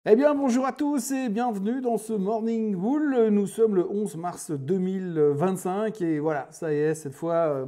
Eh bien, bonjour à tous et bienvenue dans ce Morning Bull. Nous sommes le 11 mars 2025 et voilà, ça y est, cette fois,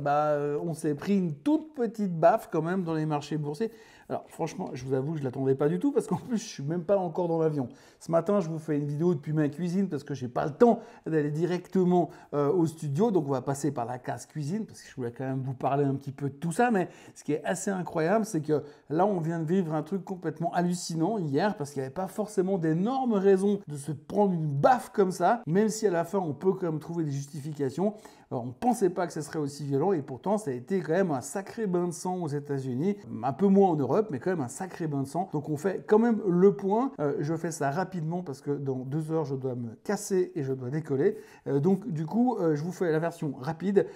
on s'est pris une toute petite baffe quand même dans les marchés boursiers. Alors franchement, je vous avoue, je ne l'attendais pas du tout parce qu'en plus, je ne suis même pas encore dans l'avion. Ce matin, je vous fais une vidéo depuis ma cuisine parce que je n'ai pas le temps d'aller directement au studio. Donc, on va passer par la case cuisine parce que je voulais quand même vous parler un petit peu de tout ça. Mais ce qui est assez incroyable, c'est que là, on vient de vivre un truc complètement hallucinant hier parce qu'il n'y avait pas forcément d'énormes raisons de se prendre une baffe comme ça, même si à la fin, on peut quand même trouver des justifications. Alors, on ne pensait pas que ce serait aussi violent et pourtant, ça a été quand même un sacré bain de sang aux États-Unis, un peu moins en Europe, mais quand même un sacré bain de sang. Donc, on fait quand même le point. Je fais ça rapidement parce que dans 2 heures, je dois me casser et je dois décoller. Du coup, je vous fais la version rapide.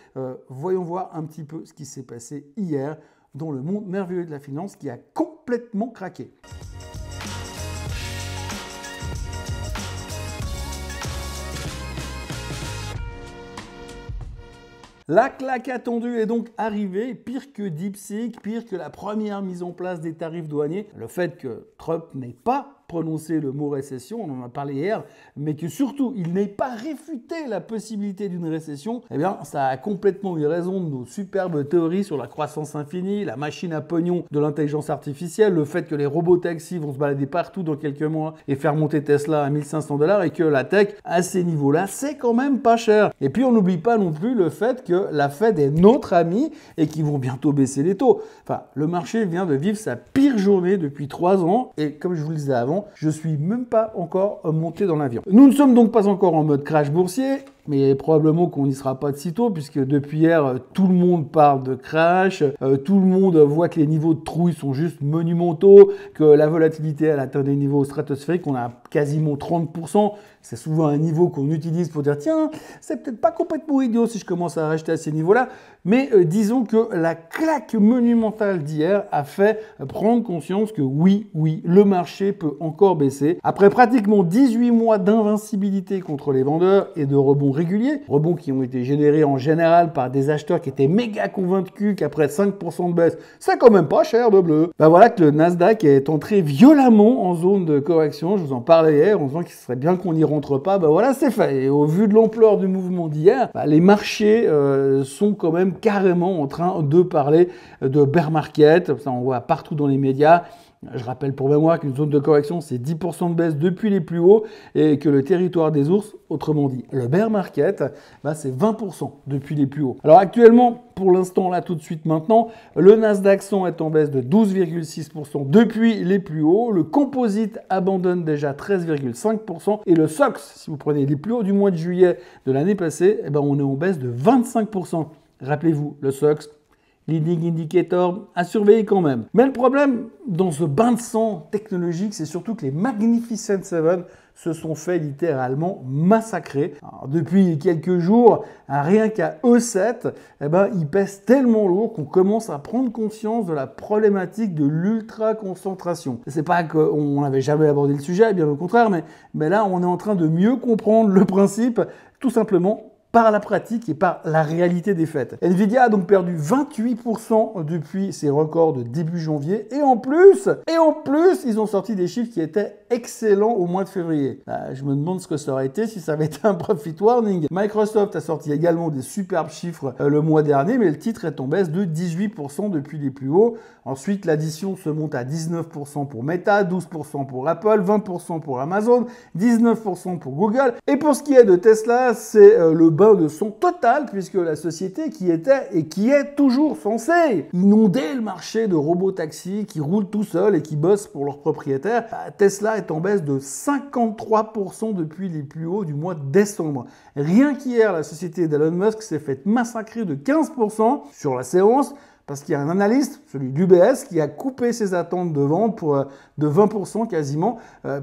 Voyons voir un petit peu ce qui s'est passé hier dans le monde merveilleux de la finance qui a complètement craqué. La claque attendue est donc arrivée, pire que DeepSeek, pire que la première mise en place des tarifs douaniers. Le fait que Trump n'ait pas prononcé le mot récession, on en a parlé hier, mais que surtout il n'ait pas réfuté la possibilité d'une récession, eh bien ça a complètement eu raison de nos superbes théories sur la croissance infinie, la machine à pognon de l'intelligence artificielle, le fait que les robots taxis vont se balader partout dans quelques mois et faire monter Tesla à 1500 $ et que la tech à ces niveaux-là, c'est quand même pas cher. Et puis on n'oublie pas non plus le fait que la Fed est notre ami et qu'ils vont bientôt baisser les taux. Enfin, le marché vient de vivre sa pire journée depuis 3 ans et comme je vous le disais avant, je suis même pas encore monté dans l'avion. Nous ne sommes donc pas encore en mode crash boursier, mais probablement qu'on n'y sera pas de sitôt, puisque depuis hier, tout le monde parle de crash, tout le monde voit que les niveaux de trouille sont juste monumentaux, que la volatilité elle atteint des niveaux stratosphériques, on a quasiment 30%. C'est souvent un niveau qu'on utilise pour dire tiens, c'est peut-être pas complètement idiot si je commence à racheter à ces niveaux-là, mais disons que la claque monumentale d'hier a fait prendre conscience que oui, le marché peut encore baisser. Après pratiquement 18 mois d'invincibilité contre les vendeurs et de rebonds réguliers, rebonds qui ont été générés en général par des acheteurs qui étaient méga convaincus qu'après 5% de baisse, c'est quand même pas cher de bleu. Ben voilà que le Nasdaq est entré violemment en zone de correction, je vous en parlais hier en disant qu'il serait bien qu'on n'y rentre pas, ben voilà c'est fait. Et au vu de l'ampleur du mouvement d'hier, les marchés sont quand même carrément en train de parler de bear market, ça on voit partout dans les médias. Je rappelle pour mémoire qu'une zone de correction, c'est 10% de baisse depuis les plus hauts et que le territoire des ours, autrement dit le bear market, c'est 20% depuis les plus hauts. Alors actuellement, pour l'instant, là tout de suite maintenant, le Nasdaq 100 est en baisse de 12,6% depuis les plus hauts. Le composite abandonne déjà 13,5% et le SOX, si vous prenez les plus hauts du mois de juillet de l'année passée, on est en baisse de 25%. Rappelez-vous, le SOX, leading indicator à surveiller quand même. Mais le problème dans ce bain de sang technologique, c'est surtout que les Magnificent Seven se sont fait littéralement massacrer. Alors, depuis quelques jours, rien qu'à E7, ils pèsent tellement lourd qu'on commence à prendre conscience de la problématique de l'ultra-concentration. C'est pas qu'on n'avait jamais abordé le sujet, bien au contraire, mais là, on est en train de mieux comprendre le principe, tout simplement par la pratique et par la réalité des faits. Nvidia a donc perdu 28% depuis ses records de début janvier et en plus, ils ont sorti des chiffres qui étaient excellents au mois de février. Je me demande ce que ça aurait été si ça avait été un profit warning. Microsoft a sorti également des superbes chiffres le mois dernier, mais le titre est en baisse de 18% depuis les plus hauts. Ensuite, l'addition se monte à 19% pour Meta, 12% pour Apple, 20% pour Amazon, 19% pour Google. Et pour ce qui est de Tesla, c'est le bain de son total puisque la société qui était et qui est toujours censée inonder le marché de robots taxis qui roulent tout seuls et qui bossent pour leurs propriétaires, Tesla est en baisse de 53% depuis les plus hauts du mois de décembre. Rien qu'hier, la société d'Elon Musk s'est fait massacrer de 15% sur la séance parce qu'il y a un analyste, celui d'UBS, qui a coupé ses attentes de vente de 20% quasiment,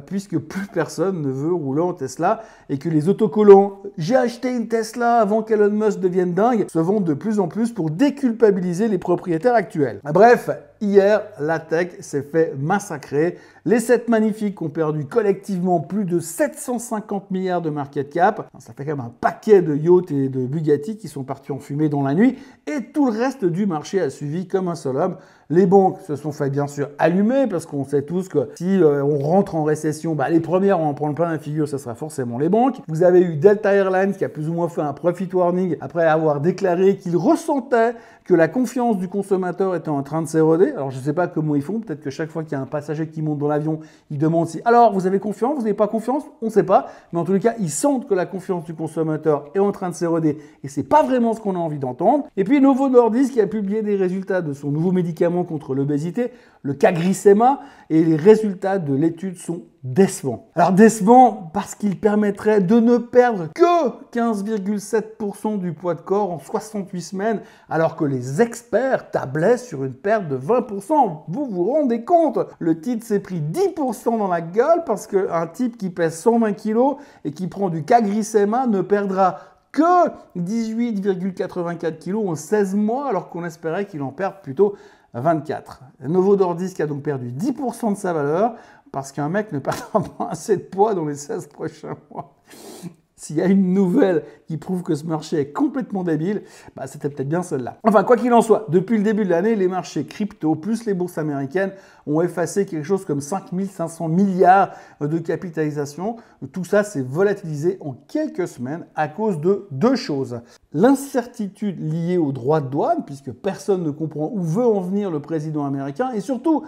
puisque plus personne ne veut rouler en Tesla et que les autocollants « J'ai acheté une Tesla avant qu'Elon Musk devienne dingue » se vendent de plus en plus pour déculpabiliser les propriétaires actuels. Bref, hier, la tech s'est fait massacrer. Les 7 magnifiques ont perdu collectivement plus de 750 milliards de market cap. Ça fait quand même un paquet de yachts et de Bugatti qui sont partis en fumée dans la nuit. Et tout le reste du marché a suivi comme un seul homme. Les banques se sont fait bien sûr allumer parce qu'on sait tous que si on rentre en récession, les premières à en prendre plein la figure, ce sera forcément les banques. Vous avez eu Delta Airlines qui a plus ou moins fait un profit warning après avoir déclaré qu'il ressentait que la confiance du consommateur était en train de s'éroder. Alors je ne sais pas comment ils font, peut-être que chaque fois qu'il y a un passager qui monte dans l'avion, il demande si « Alors, vous avez confiance, vous n'avez pas confiance ?» On ne sait pas, mais en tous les cas, ils sentent que la confiance du consommateur est en train de s'éroder et c'est pas vraiment ce qu'on a envie d'entendre. Et puis Novo Nordisk qui a publié des résultats de son nouveau médicament contre l'obésité, le CagriSema, et les résultats de l'étude sont décevants. Alors décevants parce qu'il permettrait de ne perdre que 15,7% du poids de corps en 68 semaines, alors que les experts tablaient sur une perte de 20%. Vous vous rendez compte? Le titre s'est pris 10% dans la gueule parce qu'un type qui pèse 120 kg et qui prend du CagriSema ne perdra que 18,84 kg en 16 mois, alors qu'on espérait qu'il en perde plutôt 24. Novo Nordisk a donc perdu 10% de sa valeur parce qu'un mec ne perdra pas assez de poids dans les 16 prochains mois. S'il y a une nouvelle qui prouve que ce marché est complètement débile, c'était peut-être bien celle-là. Enfin, quoi qu'il en soit, depuis le début de l'année, les marchés crypto plus les bourses américaines ont effacé quelque chose comme 5500 milliards de capitalisation. Tout ça s'est volatilisé en quelques semaines à cause de deux choses. L'incertitude liée aux droits de douane, puisque personne ne comprend où veut en venir le président américain, et surtout,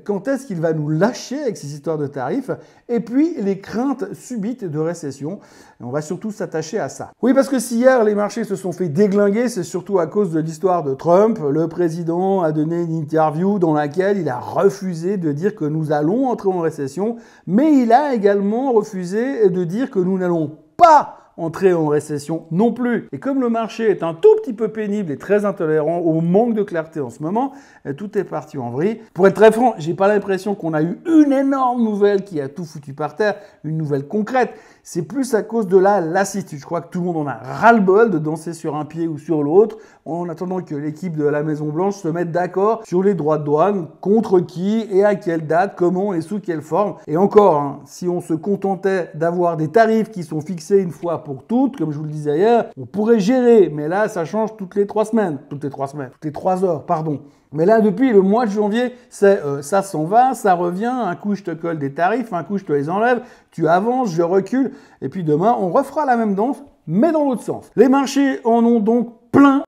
quand est-ce qu'il va nous lâcher avec ces histoires de tarifs, et puis les craintes subites de récession. On va surtout s'attacher à ça. Oui, parce que si hier les marchés se sont fait déglinguer, c'est surtout à cause de l'histoire de Trump. Le président a donné une interview dans laquelle il a refusé de dire que nous allons entrer en récession, mais il a également refusé de dire que nous n'allons pas entrer en récession non plus. Et comme le marché est un tout petit peu pénible et très intolérant au manque de clarté en ce moment, tout est parti en vrille. Pour être très franc, j'ai pas l'impression qu'on a eu une énorme nouvelle qui a tout foutu par terre, une nouvelle concrète. C'est plus à cause de la lassitude. Je crois que tout le monde en a ras-le-bol de danser sur un pied ou sur l'autre en attendant que l'équipe de la Maison-Blanche se mette d'accord sur les droits de douane, contre qui et à quelle date, comment et sous quelle forme. Et encore, si on se contentait d'avoir des tarifs qui sont fixés une fois pour toutes, comme je vous le disais hier, on pourrait gérer. Mais là, ça change toutes les 3 heures, pardon. Mais là, depuis le mois de janvier, c'est ça s'en va, ça revient, un coup je te colle des tarifs, un coup je te les enlève, tu avances, je recule, et puis demain, on refera la même danse, mais dans l'autre sens. Les marchés en ont donc plein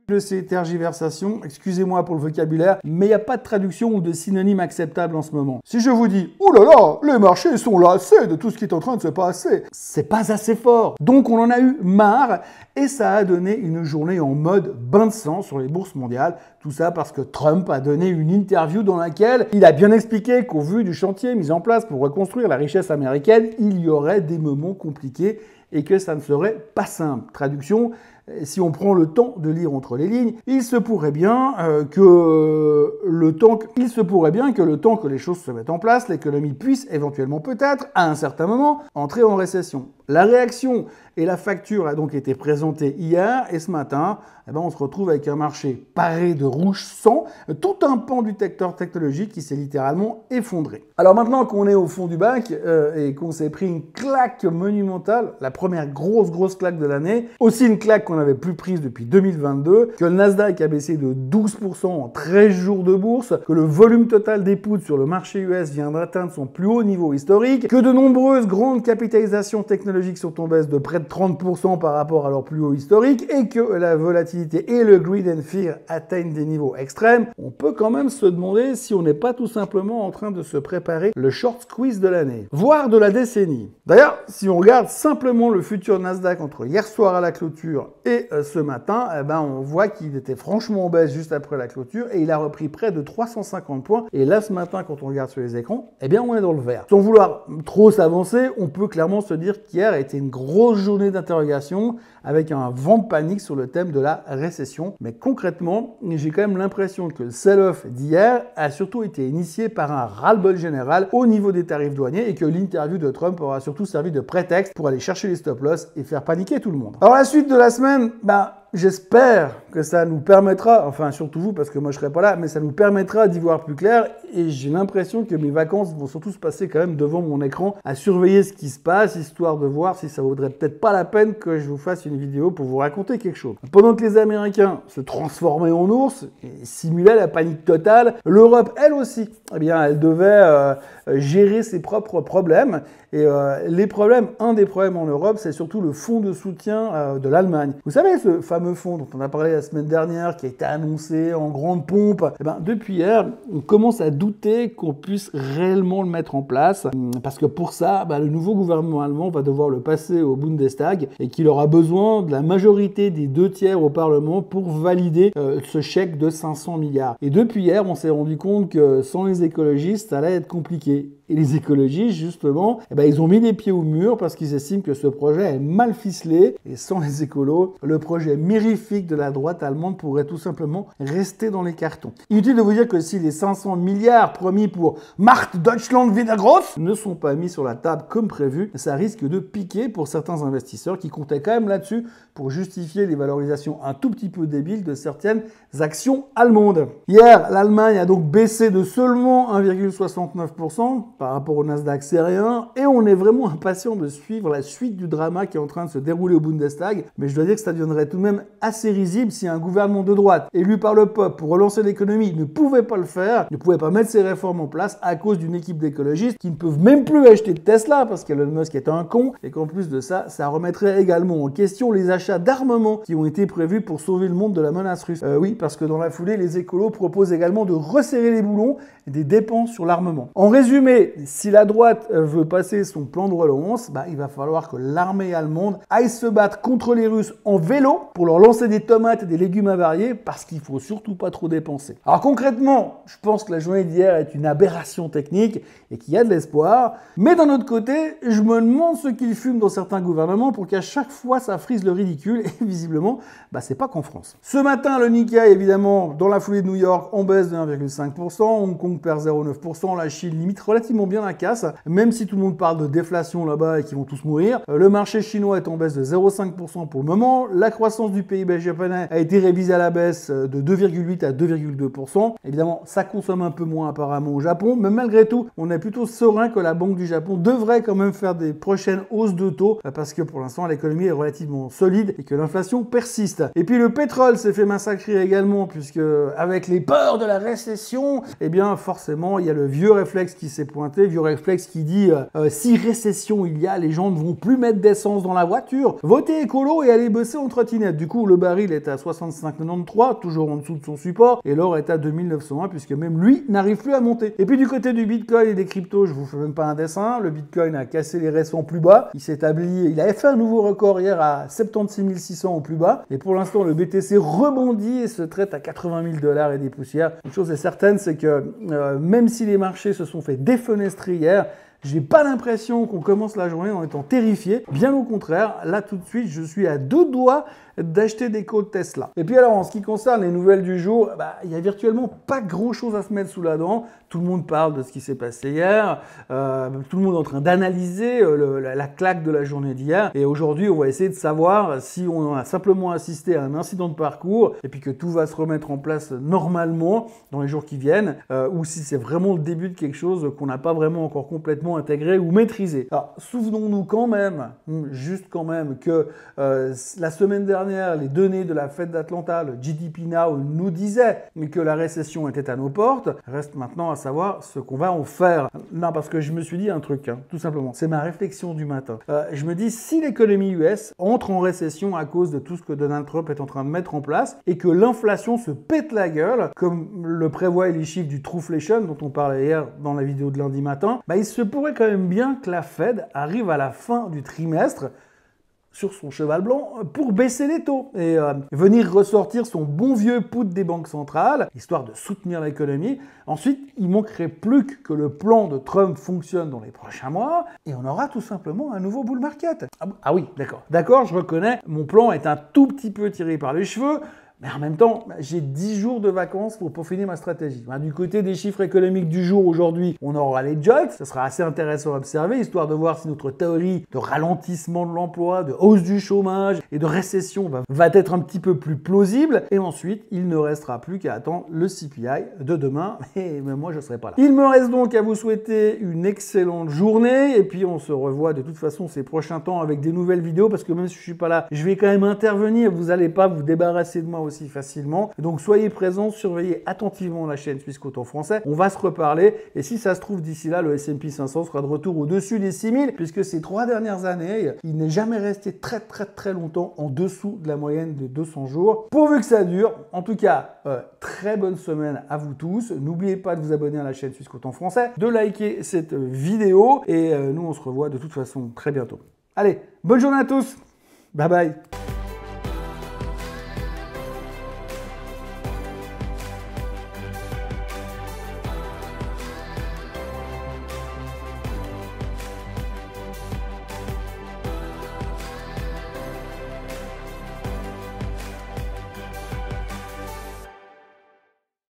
de ces tergiversations, excusez-moi pour le vocabulaire, mais il n'y a pas de traduction ou de synonyme acceptable en ce moment. Si je vous dis « Ouh là là, les marchés sont lassés de tout ce qui est en train de se passer », c'est pas assez fort. Donc on en a eu marre et ça a donné une journée en mode bain de sang sur les bourses mondiales. Tout ça parce que Trump a donné une interview dans laquelle il a bien expliqué qu'au vu du chantier mis en place pour reconstruire la richesse américaine, il y aurait des moments compliqués et que ça ne serait pas simple. Traduction, si on prend le temps de lire entre les lignes, il se pourrait bien que le temps que les choses se mettent en place, l'économie puisse éventuellement peut-être, à un certain moment, entrer en récession. La réaction et la facture a donc été présentée hier et ce matin, on se retrouve avec un marché paré de rouge sang, tout un pan du secteur technologique qui s'est littéralement effondré. Alors maintenant qu'on est au fond du bac et qu'on s'est pris une claque monumentale, la première grosse claque de l'année, aussi une claque qu'on n'avait plus prise depuis 2022, que le Nasdaq a baissé de 12% en 13 jours de bourse, que le volume total des puts sur le marché US vient d'atteindre son plus haut niveau historique, que de nombreuses grandes capitalisations technologiques sont en baisse de près de 30% par rapport à leur plus haut historique et que la volatilité et le greed and fear atteignent des niveaux extrêmes, on peut quand même se demander si on n'est pas tout simplement en train de se préparer le short squeeze de l'année, voire de la décennie. D'ailleurs, si on regarde simplement le futur Nasdaq entre hier soir à la clôture et ce matin, on voit qu'il était franchement en baisse juste après la clôture et il a repris près de 350 points. Et là, ce matin, quand on regarde sur les écrans, on est dans le vert. Sans vouloir trop s'avancer, on peut clairement se dire qu'hier a été une grosse journée d'interrogation avec un vent de panique sur le thème de la récession. Mais concrètement, j'ai quand même l'impression que le sell-off d'hier a surtout été initié par un ras-le-bol général au niveau des tarifs douaniers et que l'interview de Trump aura surtout servi de prétexte pour aller chercher les stop-loss et faire paniquer tout le monde. Alors la suite de la semaine, j'espère que ça nous permettra, enfin surtout vous parce que moi je serai pas là, mais ça nous permettra d'y voir plus clair et j'ai l'impression que mes vacances vont surtout se passer quand même devant mon écran à surveiller ce qui se passe, histoire de voir si ça vaudrait peut-être pas la peine que je vous fasse une vidéo pour vous raconter quelque chose. Pendant que les Américains se transformaient en ours et simulaient la panique totale, l'Europe, elle aussi, eh bien, elle devait gérer ses propres problèmes. Et les problèmes, un des problèmes en Europe, c'est surtout le fonds de soutien de l'Allemagne. Vous savez, ce fameux fonds dont on a parlé la semaine dernière, qui a été annoncé en grande pompe, eh ben, depuis hier, on commence à douter qu'on puisse réellement le mettre en place, parce que pour ça, le nouveau gouvernement allemand va devoir le passer au Bundestag et qu'il aura besoin de la majorité des 2/3 au Parlement pour valider ce chèque de 500 milliards. Et depuis hier, on s'est rendu compte que sans les écologistes, ça allait être compliqué. Et les écologistes, justement, ils ont mis les pieds au mur parce qu'ils estiment que ce projet est mal ficelé. Et sans les écolos, le projet mirifique de la droite allemande pourrait tout simplement rester dans les cartons. Inutile de vous dire que si les 500 milliards promis pour Macht Deutschland wieder groß ne sont pas mis sur la table comme prévu, ça risque de piquer pour certains investisseurs qui comptaient quand même là-dessus pour justifier les valorisations un tout petit peu débiles de certaines actions allemandes. Hier, l'Allemagne a donc baissé de seulement 1,69%. Par rapport au Nasdaq, c'est rien. Et on est vraiment impatient de suivre la suite du drama qui est en train de se dérouler au Bundestag. Mais je dois dire que ça deviendrait tout de même assez risible si un gouvernement de droite, élu par le peuple pour relancer l'économie, ne pouvait pas le faire, ne pouvait pas mettre ses réformes en place à cause d'une équipe d'écologistes qui ne peuvent même plus acheter de Tesla parce qu'Elon Musk est un con. Et qu'en plus de ça, ça remettrait également en question les achats d'armement qui ont été prévus pour sauver le monde de la menace russe. Oui, parce que dans la foulée, les écolos proposent également de resserrer les boulons et des dépenses sur l'armement. En résumé, si la droite veut passer son plan de relance, il va falloir que l'armée allemande aille se battre contre les Russes en vélo pour leur lancer des tomates et des légumes avariés parce qu'il faut surtout pas trop dépenser. Alors concrètement, je pense que la journée d'hier est une aberration technique et qu'il y a de l'espoir. Mais d'un autre côté, je me demande ce qu'ils fument dans certains gouvernements pour qu'à chaque fois ça frise le ridicule et visiblement, c'est pas qu'en France. Ce matin, le Nikkei, évidemment, dans la foulée de New York, en baisse de 1,5%, Hong Kong perd 0,9%, la Chine limite relativement bien la casse, même si tout le monde parle de déflation là-bas et qu'ils vont tous mourir. Le marché chinois est en baisse de 0,5% pour le moment. La croissance du PIB japonais a été révisée à la baisse de 2,8 à 2,2%. Évidemment, ça consomme un peu moins apparemment au Japon, mais malgré tout, on est plutôt serein que la Banque du Japon devrait quand même faire des prochaines hausses de taux parce que pour l'instant, l'économie est relativement solide et que l'inflation persiste. Et puis le pétrole s'est fait massacrer également puisque avec les peurs de la récession, forcément, il y a le vieux réflexe qui s'est pointé, vieux réflexe qui dit si récession il y a, les gens ne vont plus mettre d'essence dans la voiture, votez écolo et allez bosser en trottinette. Du coup, le baril est à 65,93, toujours en dessous de son support, et l'or est à 2901 puisque même lui n'arrive plus à monter. Et puis du côté du Bitcoin et des cryptos, je vous fais même pas un dessin, le Bitcoin a cassé les récents plus bas, il avait fait un nouveau record hier à 76 600 au plus bas, et pour l'instant le BTC rebondit et se traite à 80 000 $ et des poussières. Une chose est certaine, c'est que même si les marchés se sont fait défenestrer hier, j'ai pas l'impression qu'on commence la journée en étant terrifié. Bien au contraire, là tout de suite, je suis à 2 doigts d'acheter des calls Tesla. Et puis alors, en ce qui concerne les nouvelles du jour, il y a virtuellement pas grand-chose à se mettre sous la dent. Tout le monde parle de ce qui s'est passé hier. Tout le monde est en train d'analyser la claque de la journée d'hier. Et aujourd'hui, on va essayer de savoir si on a simplement assisté à un incident de parcours et puis que tout va se remettre en place normalement dans les jours qui viennent, ou si c'est vraiment le début de quelque chose qu'on n'a pas vraiment encore complètement intégré ou maîtrisé. Alors, souvenons-nous quand même, juste quand même, que la semaine dernière, les données de la Fed d'Atlanta, le GDP Now, nous disaient que la récession était à nos portes. Reste maintenant à savoir ce qu'on va en faire. Non, parce que je me suis dit un truc, tout simplement. C'est ma réflexion du matin. Je me dis, si l'économie US entre en récession à cause de tout ce que Donald Trump est en train de mettre en place et que l'inflation se pète la gueule, comme le prévoient les chiffres du Trueflation dont on parlait hier dans la vidéo de lundi matin, il se pourrait quand même bien que la Fed arrive à la fin du trimestre sur son cheval blanc pour baisser les taux et venir ressortir son bon vieux put des banques centrales, histoire de soutenir l'économie. Ensuite, il manquerait plus que le plan de Trump fonctionne dans les prochains mois et on aura tout simplement un nouveau bull market. Ah oui, d'accord. D'accord, je reconnais, mon plan est un tout petit peu tiré par les cheveux. Mais en même temps, j'ai 10 jours de vacances pour peaufiner ma stratégie. Du côté des chiffres économiques du jour aujourd'hui, on aura les JOLTS. Ce sera assez intéressant à observer, histoire de voir si notre théorie de ralentissement de l'emploi, de hausse du chômage et de récession va être un petit peu plus plausible. Et ensuite, il ne restera plus qu'à attendre le CPI de demain. Et même moi, je ne serai pas là. Il me reste donc à vous souhaiter une excellente journée. Et puis, on se revoit de toute façon ces prochains temps avec des nouvelles vidéos. Parce que même si je ne suis pas là, je vais quand même intervenir. Vous n'allez pas vous débarrasser de moi aussi facilement. Donc, soyez présents, surveillez attentivement la chaîne Suisse Coton Français. On va se reparler. Et si ça se trouve, d'ici là, le S&P 500 sera de retour au-dessus des 6000. Puisque ces 3 dernières années, il n'est jamais resté très longtemps en dessous de la moyenne de 200 jours. Pourvu que ça dure. En tout cas, très bonne semaine à vous tous. N'oubliez pas de vous abonner à la chaîne Suisse Coton Français, de liker cette vidéo et nous on se revoit de toute façon très bientôt. Allez, bonne journée à tous. Bye bye.